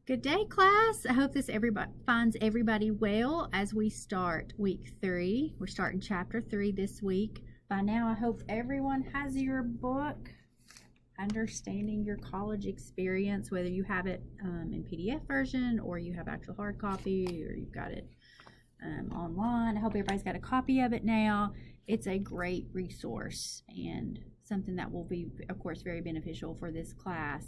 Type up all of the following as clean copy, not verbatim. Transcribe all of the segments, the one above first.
Good day, class. I hope this everybody finds everybody well as we start week 3. We're starting chapter 3 this week. By now, I hope everyone has your book, Understanding Your College Experience, whether you have it in PDF version or you have actual hard copy or you've got it online. I hope everybody's got a copy of it now. It's a great resource and something that will be, of course, very beneficial for this class.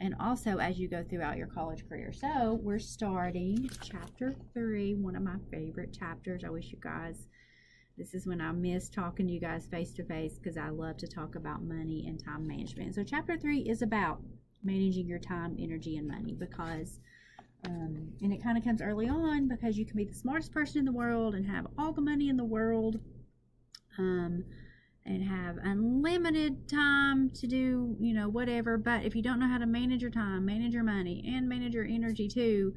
And also as you go throughout your college career. So we're starting chapter 3, one of my favorite chapters. I wish you guys, this is when I miss talking to you guys face to face because I love to talk about money and time management. So chapter 3 is about managing your time, energy, and money because, and it kind of comes early on because you can be the smartest person in the world and have all the money in the world, and have unlimited time to do, whatever. But if you don't know how to manage your time, manage your money, and manage your energy too,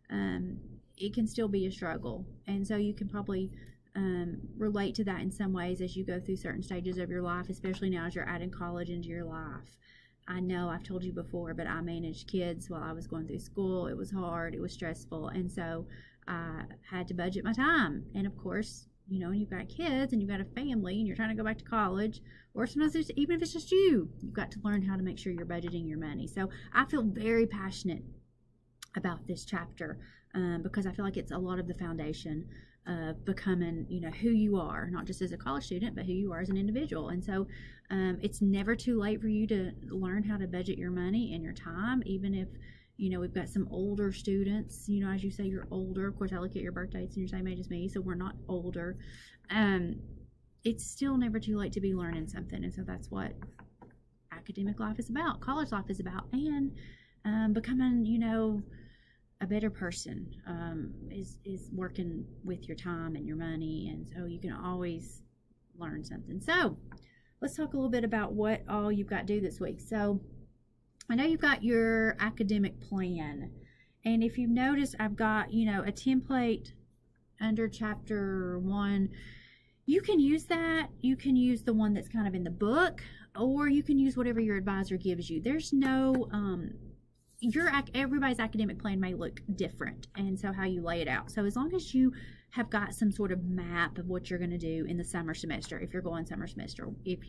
it can still be a struggle. And so you can probably relate to that in some ways as you go through certain stages of your life, especially now as you're adding college into your life. I know I've told you before, but I managed kids while I was going through school. It was hard. It was stressful. And so I had to budget my time. And of course, when you've got kids and you've got a family and you're trying to go back to college, or sometimes even if it's just you've got to learn how to make sure you're budgeting your money. So I feel very passionate about this chapter because I feel like it's a lot of the foundation of becoming, who you are, not just as a college student, but who you are as an individual. And so it's never too late for you to learn how to budget your money and your time, even if we've got some older students, as you say, you're older. Of course, I look at your birth dates and you're the same age as me, so we're not older. It's still never too late to be learning something. And so that's what academic life is about, college life is about, and becoming, a better person is working with your time and your money. And so you can always learn something. So let's talk a little bit about what all you've got to do this week. So I know you've got your academic plan, and if you've noticed, I've got, a template under chapter 1. You can use that. You can use the one that's kind of in the book, or you can use whatever your advisor gives you. There's no, everybody's academic plan may look different, and so how you lay it out. So as long as you have got some sort of map of what you're going to do in the summer semester, if you're going summer semester, if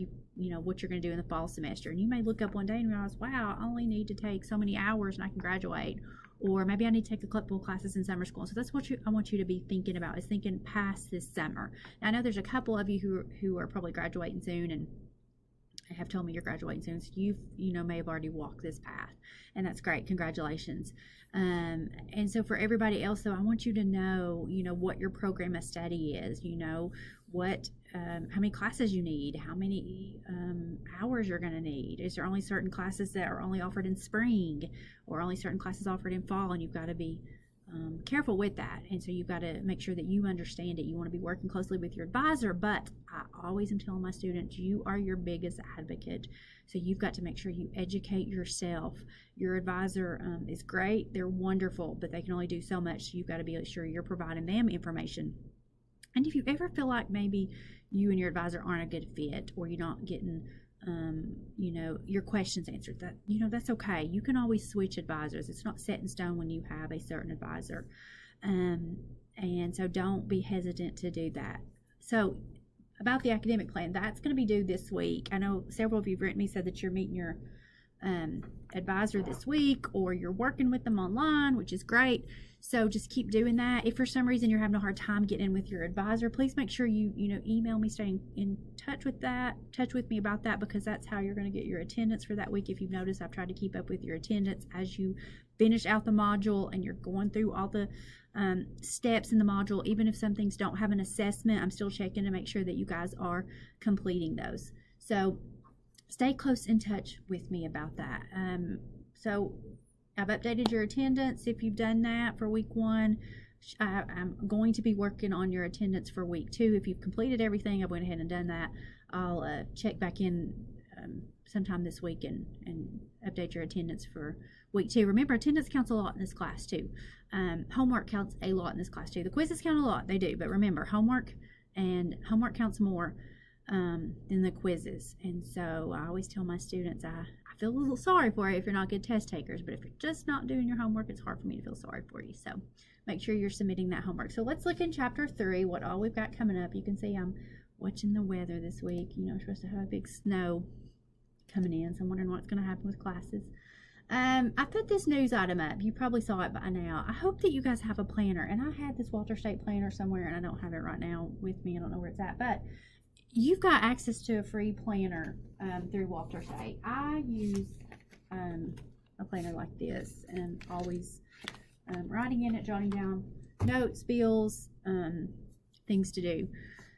what you're going to do in the fall semester, and you may look up one day and realize, wow, I only need to take so many hours and I can graduate, or maybe I need to take a couple of classes in summer school. So that's what I want you to be thinking about, is thinking past this summer. Now, I know there's a couple of you who are probably graduating soon and have told me you're graduating soon, so you may have already walked this path, and that's great. Congratulations. And so for everybody else, though, I want you to know, what your program of study is. What how many classes you need, how many hours you're going to need. Is there only certain classes that are only offered in spring, or only certain classes offered in fall? And you've got to be careful with that. And so you've got to make sure that you understand it. You want to be working closely with your advisor, but I always am telling my students, you are your biggest advocate. So you've got to make sure you educate yourself. Your advisor is great. They're wonderful, but they can only do so much. So you've got to be sure you're providing them information. And if you ever feel like maybe you and your advisor aren't a good fit, or you're not getting your questions answered, that's okay. You can always switch advisors. It's not set in stone when you have a certain advisor. And so don't be hesitant to do that. So about the academic plan, that's going to be due this week. I know several of you have written me, said that you're meeting your advisor this week, or you're working with them online, which is great. So just keep doing that. If for some reason you're having a hard time getting in with your advisor, please make sure you email me, stay in touch with me about that, because that's how you're going to get your attendance for that week. If you've noticed, I've tried to keep up with your attendance as you finish out the module and you're going through all the steps in the module. Even if some things don't have an assessment, I'm still checking to make sure that you guys are completing those. So stay close in touch with me about that. So I've updated your attendance if you've done that for week 1. I'm going to be working on your attendance for week 2. If you've completed everything, I went ahead and done that. I'll check back in sometime this week and update your attendance for week 2. Remember, attendance counts a lot in this class too. Homework counts a lot in this class too. The quizzes count a lot, they do, but remember, homework counts more than the quizzes. And so I always tell my students, I feel a little sorry for you if you're not good test takers, but if you're just not doing your homework, it's hard for me to feel sorry for you. So make sure you're submitting that homework. So let's look in chapter 3, what all we've got coming up. You can see I'm watching the weather this week. You know, we're supposed to have a big snow coming in, so I'm wondering what's going to happen with classes. I put this news item up. You probably saw it by now. I hope that you guys have a planner, and I had this Walter State planner somewhere, and I don't have it right now with me. I don't know where it's at, but you've got access to a free planner through Walter State. I use a planner like this, and always writing in it, jotting down notes, bills, things to do.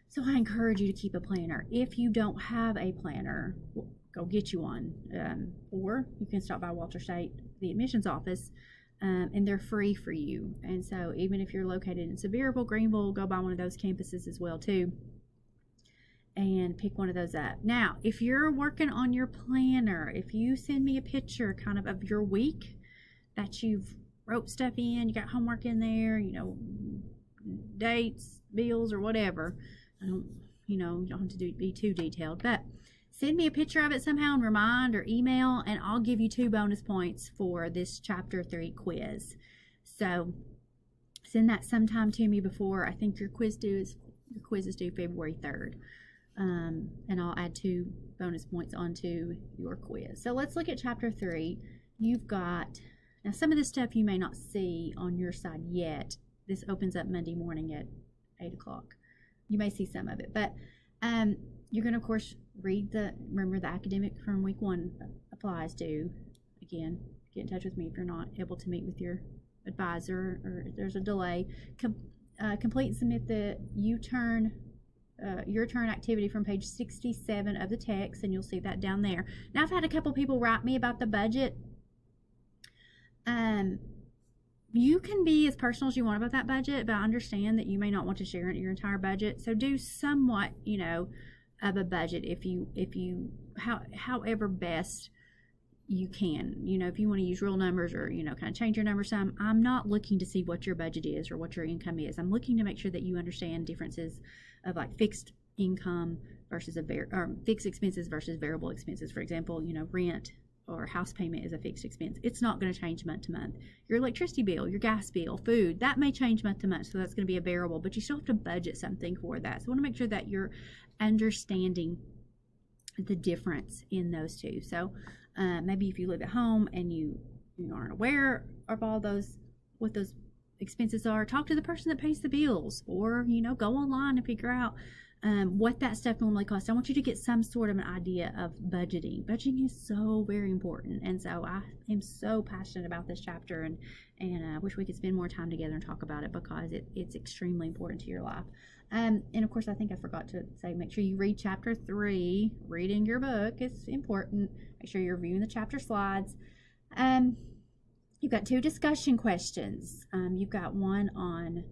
So I encourage you to keep a planner. If you don't have a planner, go get you one, or you can stop by Walter State, the admissions office, and they're free for you. And so even if you're located in Sevierville, Greenville, go by one of those campuses as well too, and pick one of those up. Now, if you're working on your planner, if you send me a picture kind of your week that you've wrote stuff in, you got homework in there, you know, dates, bills, or whatever. You don't have to be too detailed, but send me a picture of it somehow and remind or email, and I'll give you 2 bonus points for this chapter 3 quiz. So send that sometime to me before. I think your quiz is due February 3rd. And I'll add 2 bonus points onto your quiz. So let's look at chapter 3. You've got, now some of this stuff you may not see on your side yet. This opens up Monday morning at 8 o'clock. You may see some of it, but you're going to, of course, remember the academic from week 1 applies to. Again, get in touch with me if you're not able to meet with your advisor or if there's a delay. Complete and submit the your turn activity from page 67 of the text, and you'll see that down there. Now, I've had a couple people write me about the budget. You can be as personal as you want about that budget, but I understand that you may not want to share your entire budget. So do somewhat, of a budget however best you can. If you want to use real numbers or, kind of change your numbers some. I'm not looking to see what your budget is or what your income is. I'm looking to make sure that you understand differences of like fixed income versus fixed expenses versus variable expenses. For example, rent or house payment is a fixed expense. It's not going to change month to month. Your electricity bill, your gas bill, food, that may change month to month, so that's going to be a variable, but you still have to budget something for that. So I want to make sure that you're understanding the difference in those two. So maybe if you live at home and you aren't aware of all those, what those expenses are, talk to the person that pays the bills, or go online and figure out what that stuff normally costs. I want you to get some sort of an idea of budgeting. Budgeting is so very important, and so I am so passionate about this chapter, and I wish we could spend more time together and talk about it because it's extremely important to your life. And of course, I think I forgot to say, make sure you read chapter 3. Reading your book is important. Make sure you're reviewing the chapter slides. You've got 2 discussion questions. You've got one on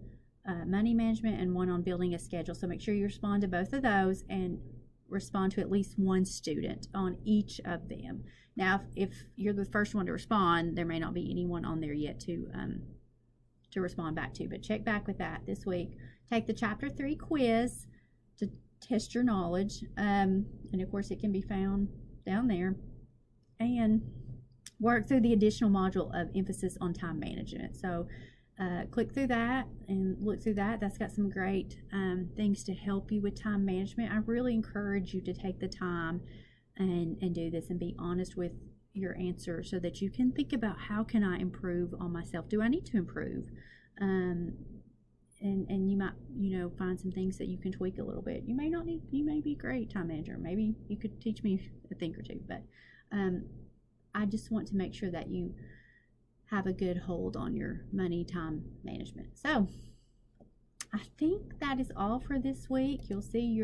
money management and one on building a schedule. So make sure you respond to both of those and respond to at least one student on each of them. Now, if you're the first one to respond, there may not be anyone on there yet to respond back to, but check back with that this week. Take the chapter 3 quiz to test your knowledge. And of course, it can be found down there. And work through the additional module of emphasis on time management. So click through that and look through that. That's got some great things to help you with time management. I really encourage you to take the time and do this and be honest with your answer so that you can think about, how can I improve on myself? Do I need to improve? And you might, find some things that you can tweak a little bit. You may not need, you may be a great time manager. Maybe you could teach me a thing or two, but I just want to make sure that you have a good hold on your money time management. So I think that is all for this week. You'll see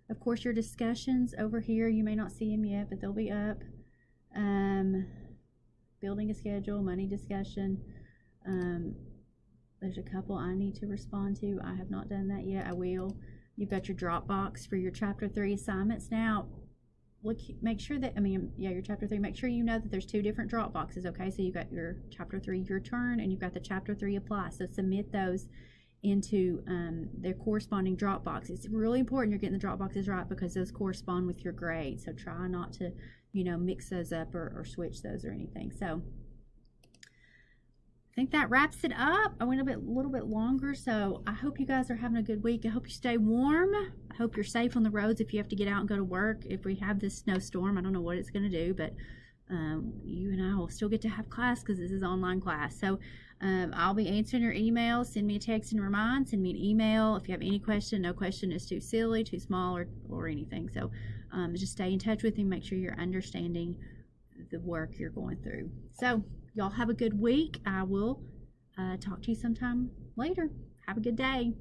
of course, your discussions over here. You may not see them yet, but they'll be up. Building a schedule, money discussion. There's a couple I need to respond to. I have not done that yet. I will. You've got your Dropbox for your chapter 3 assignments. Now, make sure that, your chapter 3, make sure you know that there's 2 different Dropboxes, okay? So you've got your chapter 3, your turn, and you've got the chapter 3 apply. So submit those into their corresponding Dropbox. It's really important you're getting the Dropboxes right because those correspond with your grades. So try not to mix those up or switch those or anything. So I think that wraps it up. I went a little bit longer, so I hope you guys are having a good week. I hope you stay warm. I hope you're safe on the roads if you have to get out and go to work. If we have this snowstorm, I don't know what it's going to do, but you and I will still get to have class because this is online class. So I'll be answering your emails. Send me a text and remind. Send me an email if you have any question. No question is too silly, too small, or anything. So just stay in touch with me. Make sure you're understanding the work you're going through. So y'all have a good week. I will talk to you sometime later. Have a good day.